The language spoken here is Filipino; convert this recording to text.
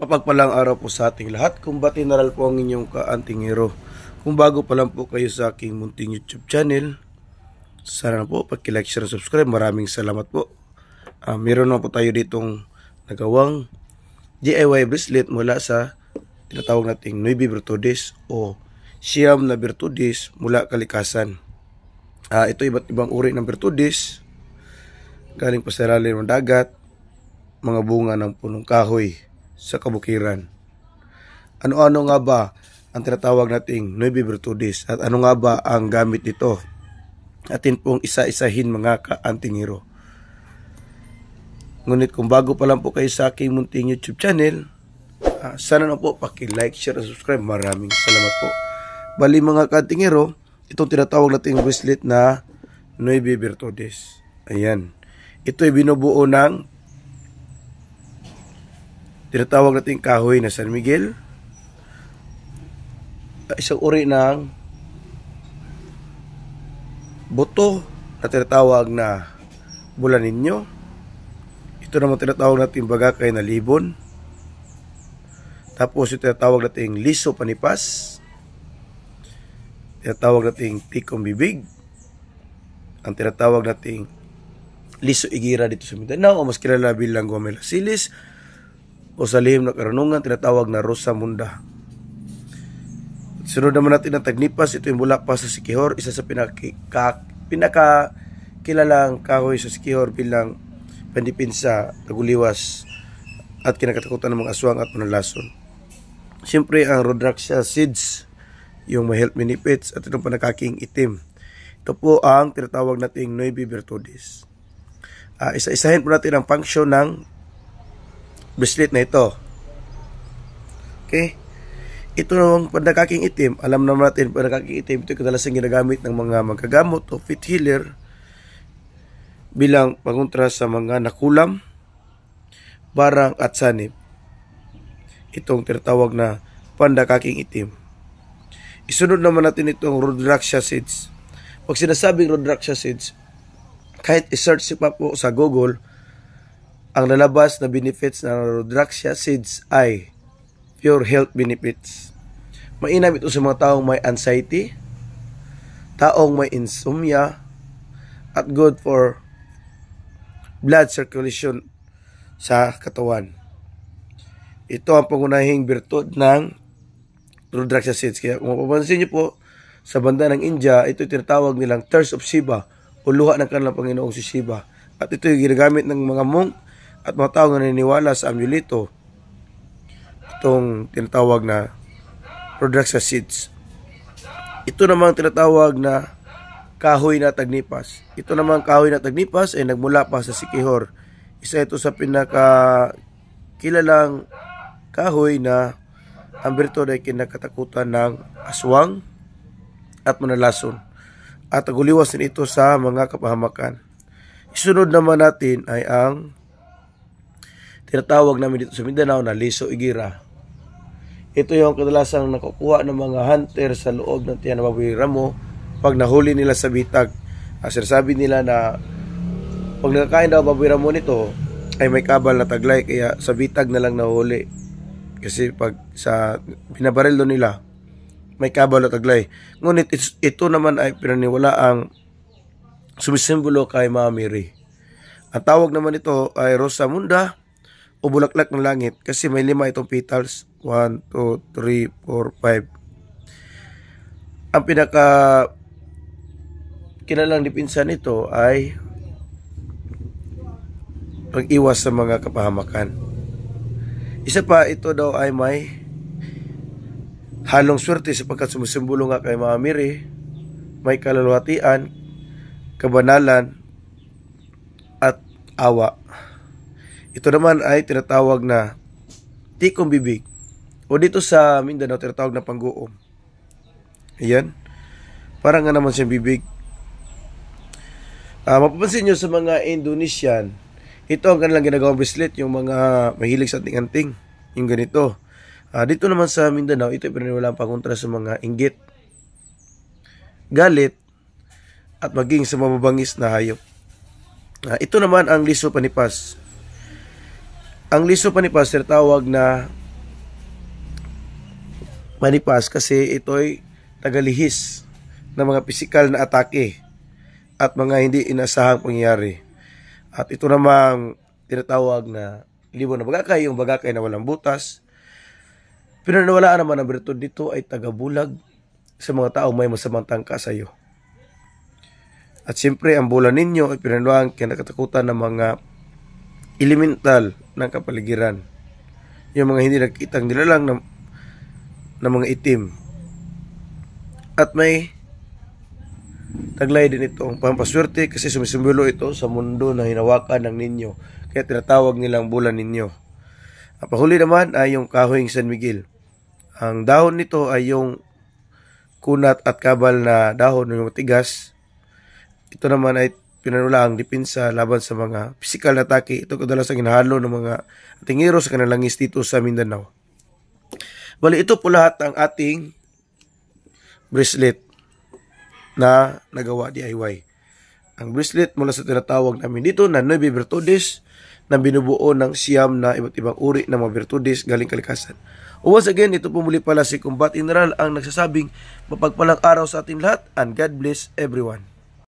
Mapagpalang araw po sa ating lahat. Kumbati naral po ang inyong kaanting hero. Kung bago pa lang po kayo sa aking munting YouTube channel, sana na po pag-like, share, subscribe. Maraming salamat po. Meron na po tayo ditong nagawang DIY bracelet mula sa tinatawag nating Nueve Virtudes o siyam na Virtudes mula kalikasan. Ito iba't ibang uri ng Virtudes. Galing pa sa ilalim ng dagat, mga bunga ng punong kahoy sa kabukiran. Ano-ano nga ba ang tinatawag nating Nueve Virtudes at ano nga ba ang gamit nito? Atin pong isa-isahin mga kaanting hero. Ngunit kung bago pa lang po kayo sa aking munting YouTube channel, sana na po paki-like, share, at subscribe. Maraming salamat po. Bali mga kaanting hero, itong tinatawag nating bracelet na Nueve Virtudes. Ayan. Ito ay binubuo ng tinatawag nating kahoy na San Miguel, isang uri ng buto na tinatawag na Bulaninyo. Ito naman tinatawag nating bagakay na libon. Tapos ito tinatawag nating liso panipas, tinatawag nating tikong bibig, ang tinatawag nating liso igira dito sa Mindanao o mas kilala bilang Gomela Silis, o sa lihim na karunungan tinatawag na Rosamunda. Sunod naman natin ang tagnipas. Ito yung bulak pa sa Siquijor, isa sa pinakakilalang kahoy sa Siquijor bilang pandipinsa, taguliwas at kinakatakutan ng mga aswang at manalason. Siyempre ang Rhodracia seeds, yung may health benefits, at itong panakaking itim. Ito po ang tinatawag nating Nueve Virtudes. Isa-isahin po natin ang function ng bracelet na ito. Okay? Ito ng pandakaking itim, alam naman natin pandakaking itim, ito kadalasang ginagamit ng mga magagamot o fit healer bilang pangontra sa mga nakulam, barang at sanib. Itong tinatawag na pandakaking itim. Isunod naman natin itong Rhodracia seeds. Pag sinasabing Rhodracia seeds, kahit i-search pa po sa Google, ang lalabas na benefits ng Rhodracia seeds ay pure health benefits. Mainam ito sa mga taong may anxiety, taong may insomnia, at good for blood circulation sa katawan. Ito ang pangunahing birtud ng Rhodracia seeds. Kaya kung mapapansin niyo po, sa banda ng India, ito tinatawag nilang Tears of Shiva o luha ng kanilang Panginoong si Shiva. At ito yung ginagamit ng mga monk at mga tao na naniniwala sa amulito, itong tinatawag na Rhodracia seeds. Ito namang tinatawag na kahoy na tagnipas. Ito namang kahoy na tagnipas ay nagmula pa sa Siquijor. Isa ito sa pinakakilalang kahoy na ang birtud ay kinakatakutan ng aswang at manalason. At taguliwas din ito sa mga kapahamakan. Isunod naman natin ay ang tinatawag namin dito sa Mindanao na liso igira. Ito yung kadalasang nakukuha ng mga hunter sa loob ng tiyan ng baboy ramo pag nahuli nila sa bitag. Sinasabi nila na pag nakakain daw baboy ramo nito ay may kabal na taglay, kaya sa bitag na lang nahuli. Kasi pag sa binabaril doon nila, may kabal na taglay. Ngunit ito naman ay pinaniwala ang sumisimbolo kay Mama Mary. Ang tawag naman ito ay Rosamunda o bulaklak ng langit kasi may 5 itong petals. 1, 2, 3, 4, 5. Ang pinaka kilalang dipinsa nito ay pag-iwas sa mga kapahamakan. Isa pa, ito daw ay may halong swerte sapagkat sumisimbolo nga kay Mama Mary, may kaluluhatian, kabanalan, at awa. Ito naman ay tinatawag na tikong bibig o dito sa Mindanao tinatawag na pangguom. Ayan. Parang nga naman siyang bibig. Mapapansin nyo sa mga Indonesian, ito ang kanilang ginagawang bracelet, yung mga mahilig sa anting-anting, yung ganito. Dito naman sa Mindanao, ito ay pinaniwalaan pangontra sa mga inggit, galit, at maging sa mababangis na hayop. Ito naman ang liso panipas. Ang liso panipas tinatawag na manipas kasi ito'y tagalihis ng mga pisikal na atake at mga hindi inasahang pangyayari. At ito namang tinatawag na libon na bagakay, yung bagakay na walang butas. Pinanawalaan naman ang bertud dito ay tagabulag sa mga taong may masamang tangka sa iyo. At siyempre, ang bola ninyo ay pinanawalaan kinakatakutan ng mga elemental ng kapaligiran. Yung mga hindi nagkitang nilalang ng mga itim. At may taglay din itong pampaswerte kasi sumisimbolo ito sa mundo na hinawakan ng ninyo. Kaya tinatawag nilang bulan ninyo. Ang pahuli naman ay yung kahoyng San Miguel. Ang dahon nito ay yung kunat at kabal na dahon ng matigas. Ito naman ay pinanulaang dipinsa laban sa mga physical na atake. Ito kadalasang ginahalo ng mga tingero sa kanalangis dito sa Mindanao. Bali, ito po lahat ang ating bracelet na nagawa DIY. Ang bracelet mula sa tinatawag namin dito na 9 virtudes na binubuo ng siyam na iba't ibang uri ng mga virtudes galing kalikasan. Once again, ito po muli pala si Combat General ang nagsasabing mapagpalang araw sa ating lahat and God bless everyone.